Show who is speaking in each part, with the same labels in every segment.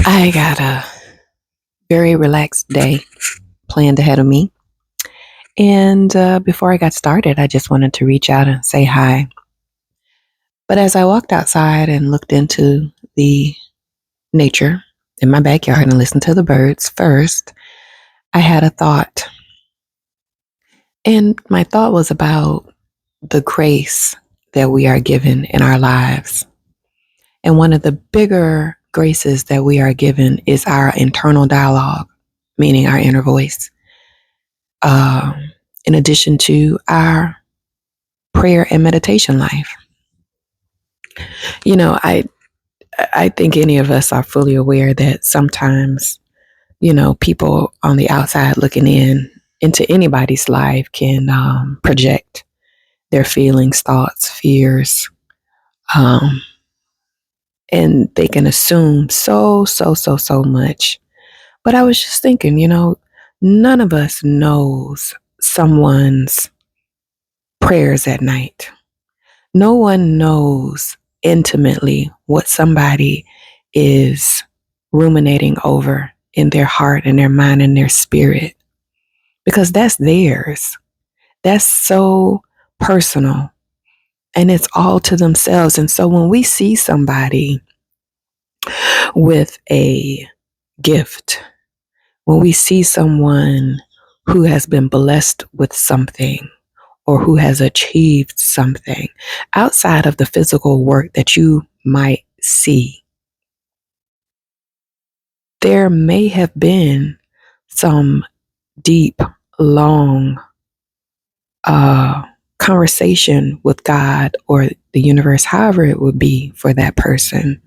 Speaker 1: I got a very relaxed day planned ahead of me. And before I got started, I just wanted to reach out and say hi. But as I walked outside and looked into the nature in my backyard and listened to the birds first, I had a thought. And my thought was about the grace that we are given in our lives. And one of the bigger graces that we are given is our internal dialogue, meaning our inner voice. Um, in addition to our prayer and meditation life. You know, I think any of us are fully aware that sometimes, people on the outside looking into anybody's life can project their feelings, thoughts, fears, um, and they can assume so much. But I was just thinking, none of us knows someone's prayers at night. No one knows intimately what somebody is ruminating over in their heart and their mind and their spirit because that's theirs. That's so personal and it's all to themselves. And so when we see somebody with a gift, when we see someone who has been blessed with something, or who has achieved something outside of the physical work that you might see, there may have been some deep, long conversation with God or the universe, however it would be for that person,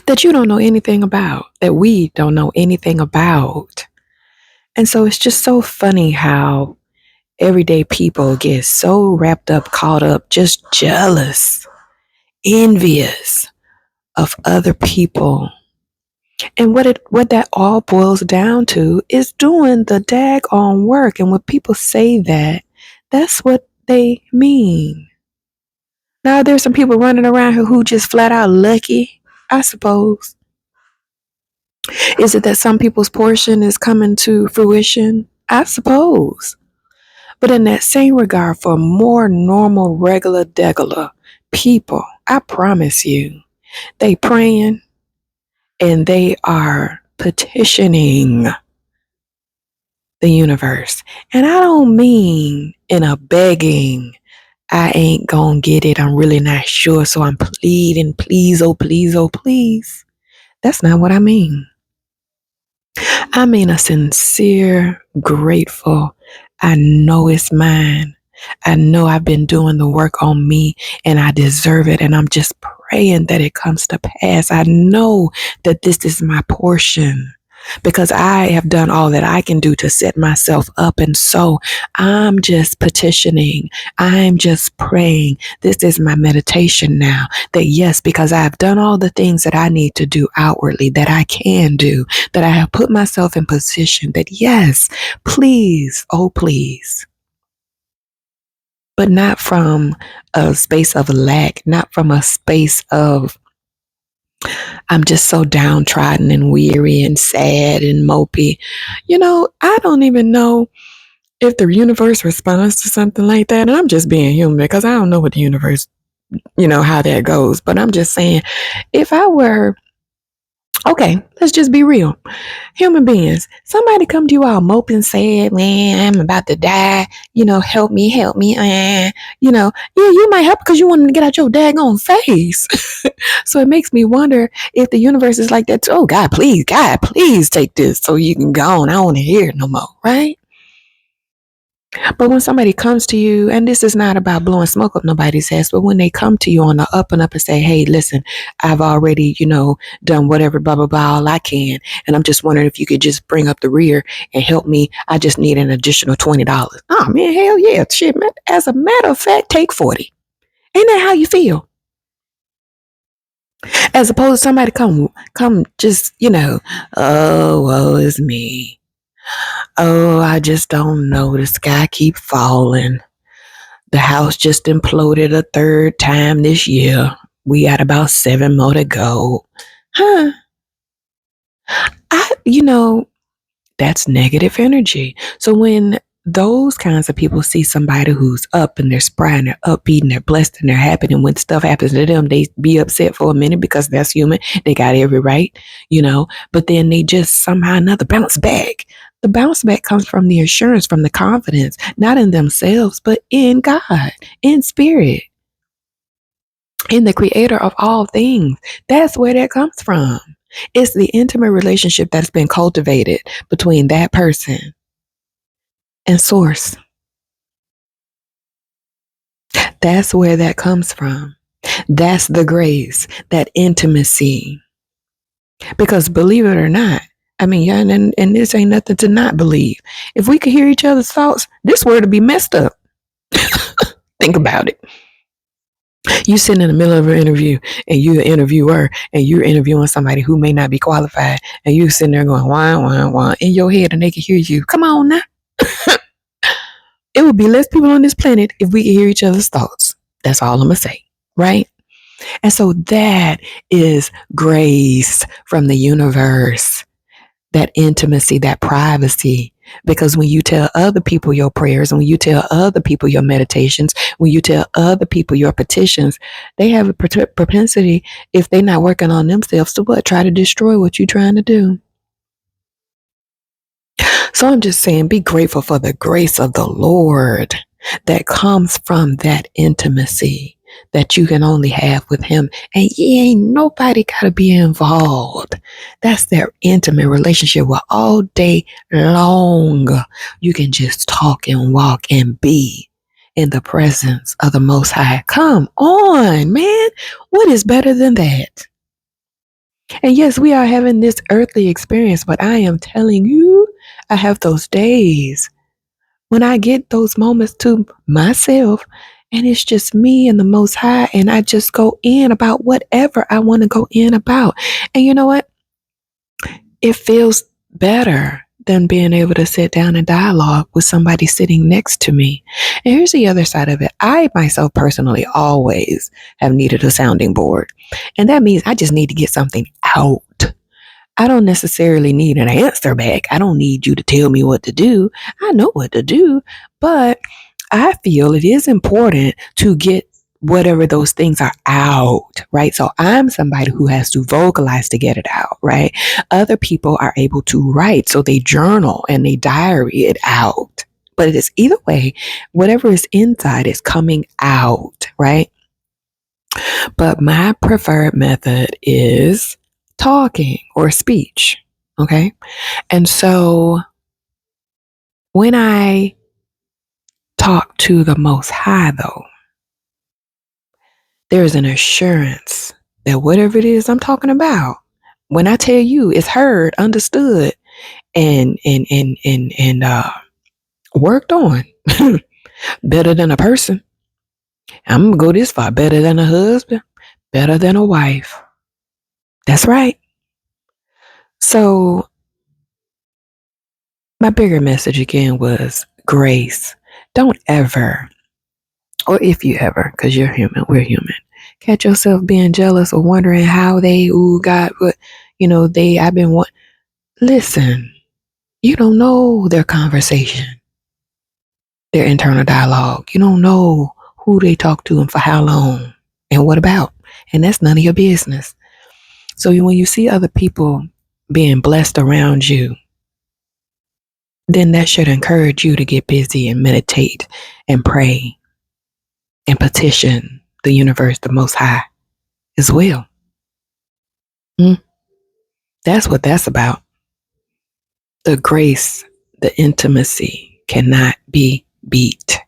Speaker 1: that you don't know anything about, that we don't know anything about. And so it's just so funny how everyday people get so wrapped up, caught up, just jealous, envious of other people. And what that all boils down to is doing the daggone work. And when people say that, that's what they mean. Now there's some people running around here who just flat out lucky, I suppose. Is it that some people's portion is coming to fruition? I suppose. But in that same regard, for more normal, regular, degular people, I promise you, they praying and they are petitioning the universe. And I don't mean in a begging, I ain't gonna get it, I'm really not sure, so I'm pleading, please, oh, please. That's not what I mean. I mean a sincere, grateful, I know it's mine. I know I've been doing the work on me and I deserve it. And I'm just praying that it comes to pass. I know that this is my portion because I have done all that I can do to set myself up. And so I'm just petitioning. I'm just praying. This is my meditation now that yes, because I have done all the things that I need to do outwardly, that I can do, that I have put myself in position that yes, please, oh, please. But not from a space of lack, not from a space of I'm just so downtrodden and weary and sad and mopey. I don't even know if the universe responds to something like that. And I'm just being human because I don't know what the universe, how that goes. But I'm just saying, if I were, okay, let's just be real. Human beings, somebody come to you all moping, sad, man, I'm about to die, help me, yeah, you might help because you want them to get out your daggone face. So it makes me wonder if the universe is like that too. Oh, God, please take this so you can go on. I don't want to hear it no more, right? But when somebody comes to you, and this is not about blowing smoke up nobody's ass, but when they come to you on the up and up and say, hey, listen, I've already, done whatever, blah, blah, blah, all I can. And I'm just wondering if you could just bring up the rear and help me. I just need an additional $20. Oh, man, hell yeah. Shit, man. As a matter of fact, take 40. Ain't that how you feel? As opposed to somebody come just, oh, woe is me. Oh, I just don't know. The sky keep falling. The house just imploded a third time this year. We got about 7 more to go. Huh? That's negative energy. So when those kinds of people see somebody who's up and they're spry and they're upbeat and they're blessed and they're happy, and when stuff happens to them, they be upset for a minute because that's human. They got every right, but then they just somehow or another bounce back. The bounce back comes from the assurance, from the confidence, not in themselves, but in God, in spirit, in the creator of all things. That's where that comes from. It's the intimate relationship that's been cultivated between that person and source. That's where that comes from. That's the grace, that intimacy. Because believe it or not, I mean, yeah, and this ain't nothing to not believe. If we could hear each other's thoughts, this word would be messed up. Think about it. You sitting in the middle of an interview and you're the interviewer and you're interviewing somebody who may not be qualified, and you sitting there going, wah, wah, wah, in your head, and they can hear you. Come on now. It would be less people on this planet if we could hear each other's thoughts. That's all I'm going to say. Right? And so that is grace from the universe, that intimacy, that privacy. Because when you tell other people your prayers, and when you tell other people your meditations, when you tell other people your petitions, they have a propensity, if they're not working on themselves, to what? Try to destroy what you're trying to do. So I'm just saying, be grateful for the grace of the Lord that comes from that intimacy that you can only have with Him. And ain't nobody got to be involved. That's their intimate relationship where all day long you can just talk and walk and be in the presence of the Most High. Come on, man. What is better than that? And yes, we are having this earthly experience, but I am telling you, I have those days when I get those moments to myself, and it's just me and the Most High, and I just go in about whatever I want to go in about. And you know what? It feels better than being able to sit down and dialogue with somebody sitting next to me. And here's the other side of it. I myself personally always have needed a sounding board. And that means I just need to get something out. I don't necessarily need an answer back. I don't need you to tell me what to do. I know what to do, but I feel it is important to get whatever those things are out, right? So I'm somebody who has to vocalize to get it out, right? Other people are able to write, so they journal and they diary it out. But it is either way, whatever is inside is coming out, right? But my preferred method is talking or speech. Okay. And so when I talk to the Most High, though, there's an assurance that whatever it is I'm talking about, when I tell you it's heard, understood, and worked on, better than a person. I'm gonna go this far: better than a husband, better than a wife. That's right. So my bigger message again was grace. Don't ever, or if you ever, because you're human, we're human, catch yourself being jealous or wondering how they, God, what, I've been, listen, you don't know their conversation, their internal dialogue. You don't know who they talk to and for how long and what about. And that's none of your business. So when you see other people being blessed around you, then that should encourage you to get busy and meditate and pray and petition the universe, the Most High, as well. That's what that's about. The grace, the intimacy cannot be beat.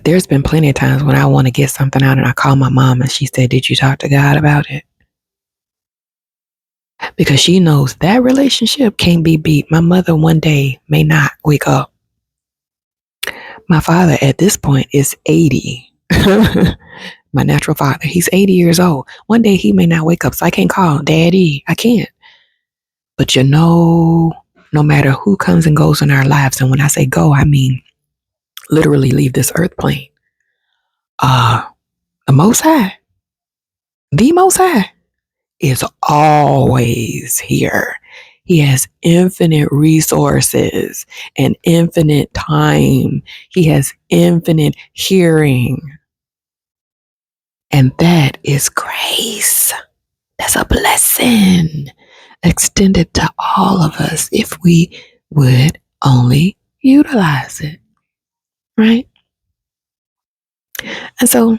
Speaker 1: There's been plenty of times when I want to get something out and I call my mom and she said, "Did you talk to God about it?" Because she knows that relationship can't be beat. My mother one day may not wake up. My father at this point is 80. My natural father, he's 80 years old. One day he may not wake up, so I can't call Daddy. I can't. But no matter who comes and goes in our lives, and when I say go, I mean literally leave this earth plane. The Most High is always here. He has infinite resources and infinite time. He has infinite hearing. And that is grace. That's a blessing extended to all of us if we would only utilize it. Right? And so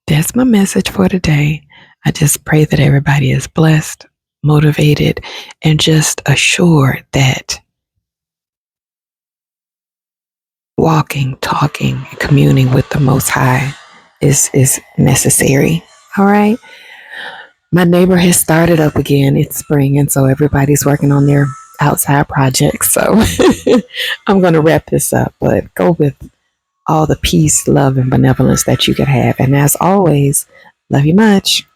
Speaker 1: that's my message for today. I just pray that everybody is blessed, motivated, and just assured that walking, talking, and communing with the Most High is necessary. All right. My neighbor has started up again. It's spring, and so everybody's working on their outside projects. So I'm going to wrap this up, but go with all the peace, love, and benevolence that you could have. And as always, love you much.